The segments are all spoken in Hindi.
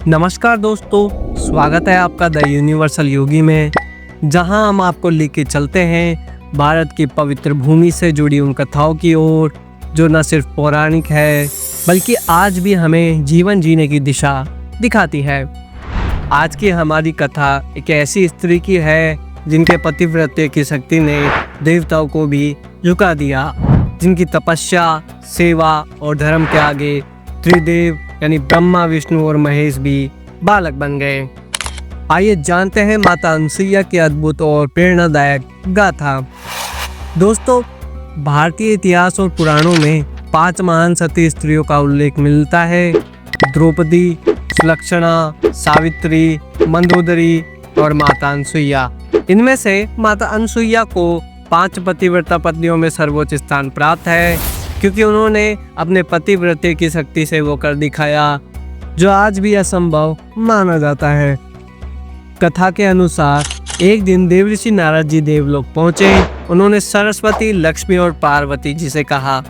नमस्कार दोस्तों, स्वागत है आपका द यूनिवर्सल योगी में, जहां हम आपको लेके चलते हैं भारत की पवित्र भूमि से जुड़ी उन कथाओं की ओर जो न सिर्फ पौराणिक है बल्कि आज भी हमें जीवन जीने की दिशा दिखाती है। आज की हमारी कथा एक ऐसी स्त्री की है जिनके पतिव्रत्य की शक्ति ने देवताओं को भी झुका दिया, जिनकी तपस्या, सेवा और धर्म के आगे त्रिदेव यानी ब्रह्मा, विष्णु और महेश भी बालक बन गए। आइए जानते हैं माता अनसुईया की अद्भुत और प्रेरणादायक गाथा। दोस्तों, भारतीय इतिहास और पुराणों में 5 महान सती स्त्रियों का उल्लेख मिलता है। द्रौपदी, सुलक्षणा, सावित्री, मंदोदरी और माता अनसुईया। इनमें से माता अनसुईया को 5 पतिव्रता पत्नियों में सर्वोच्च स्थान प्राप्त है, क्योंकि उन्होंने अपने पतिव्रत्य की शक्ति से वो कर दिखाया जो आज भी असंभव माना जाता है। कथा के अनुसार एक दिन देवऋषि नारद जी देवलोक पहुंचे। उन्होंने सरस्वती, लक्ष्मी और पार्वती जी से कहा,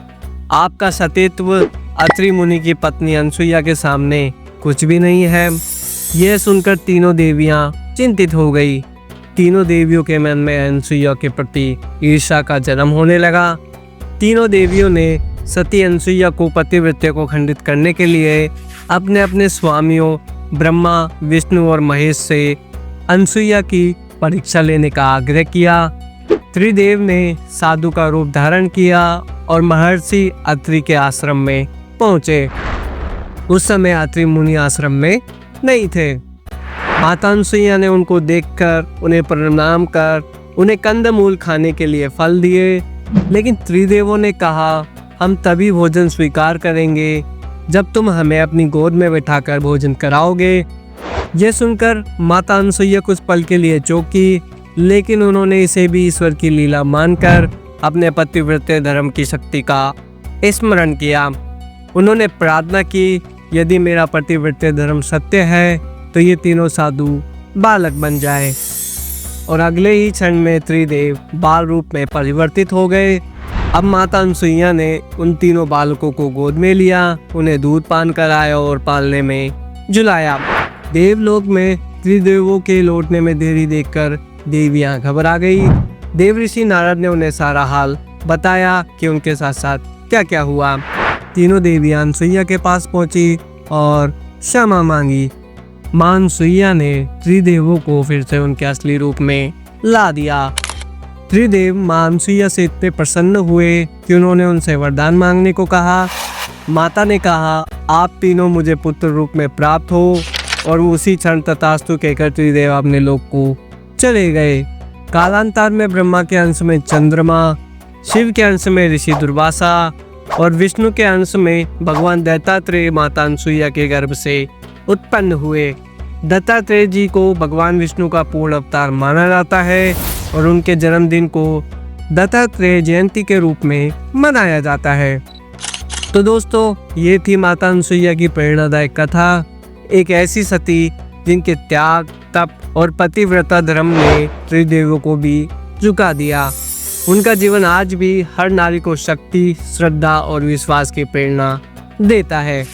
आपका सतीत्व अत्रि मुनि की पत्नी अनसुईया के सामने कुछ भी नहीं है। यह सुनकर तीनों देवियां चिंतित हो गई। तीनों देवियों के मन में अनसुईया के प्रति ईर्ष्या का जन्म होने लगा। तीनों देवियों ने सती अनसुईया को पतिव्रत्य को खंडित करने के लिए अपने अपने स्वामियों ब्रह्मा, विष्णु और महेश से अनसुईया की परीक्षा लेने का आग्रह किया। त्रिदेव ने साधु का रूप धारण किया और महर्षि अत्रि के आश्रम में पहुंचे। उस समय अत्रि मुनि आश्रम में नहीं थे। माता अनसुईया ने उनको देखकर, उन्हें प्रणाम कर, उन्हें कंदमूल खाने के लिए फल दिए। लेकिन त्रिदेवों ने कहा, हम तभी भोजन स्वीकार करेंगे जब तुम हमें अपनी गोद में बैठाकर भोजन कराओगे। यह सुनकर माता अनसुईया कुछ पल के लिए चौंकी, लेकिन उन्होंने इसे भी ईश्वर की लीला मानकर अपने पतिव्रत्य धर्म की शक्ति का स्मरण किया। उन्होंने प्रार्थना की, यदि मेरा पतिव्रत्य धर्म सत्य है तो ये तीनों साधु बालक बन जाए। और अगले ही क्षण में त्रिदेव बाल रूप में परिवर्तित हो गए। अब माता अनसुईया ने उन तीनों बालकों को गोद में लिया, उन्हें दूध पान कराया और पालने में झुलाया। देवलोक में त्रिदेवों के लौटने में देरी देखकर देवियां घबरा गई। देवऋषि नारद ने उन्हें सारा हाल बताया कि उनके साथ साथ क्या क्या हुआ। तीनों देवियां अनसुईया के पास पहुंची और क्षमा मांगी। मां अनसुईया ने त्रिदेवों को फिर से उनके असली रूप में ला दिया। त्रिदेव मां अनसुईया से इतने प्रसन्न हुए कि उन्होंने उनसे वरदान मांगने को कहा। माता ने कहा, आप तीनों मुझे पुत्र रूप में प्राप्त हो। और उसी क्षण तथास्तु कहकर त्रिदेव अपने लोक को चले गए। कालांतर में ब्रह्मा के अंश में चंद्रमा, शिव के अंश में ऋषि दुर्वासा और विष्णु के अंश में भगवान दत्तात्रेय माता अनसुईया के गर्भ से उत्पन्न हुए। दत्तात्रेय जी को भगवान विष्णु का पूर्ण अवतार माना जाता है और उनके जन्मदिन को दत्तात्रेय जयंती के रूप में मनाया जाता है। तो दोस्तों, ये थी माता अनसुईया की प्रेरणादायक कथा। एक ऐसी सती जिनके त्याग, तप और पतिव्रता धर्म ने त्रिदेवों को भी झुका दिया। उनका जीवन आज भी हर नारी को शक्ति, श्रद्धा और विश्वास की प्रेरणा देता है।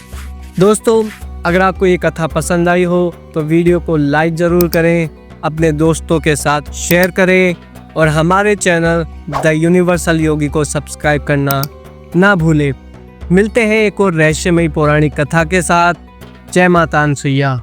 दोस्तों, अगर आपको ये कथा पसंद आई हो तो वीडियो को लाइक ज़रूर करें, अपने दोस्तों के साथ शेयर करें और हमारे चैनल द यूनिवर्सल योगी को सब्सक्राइब करना ना भूलें। मिलते हैं एक और रहस्यमयी पौराणिक कथा के साथ। जय माता अनसुईया।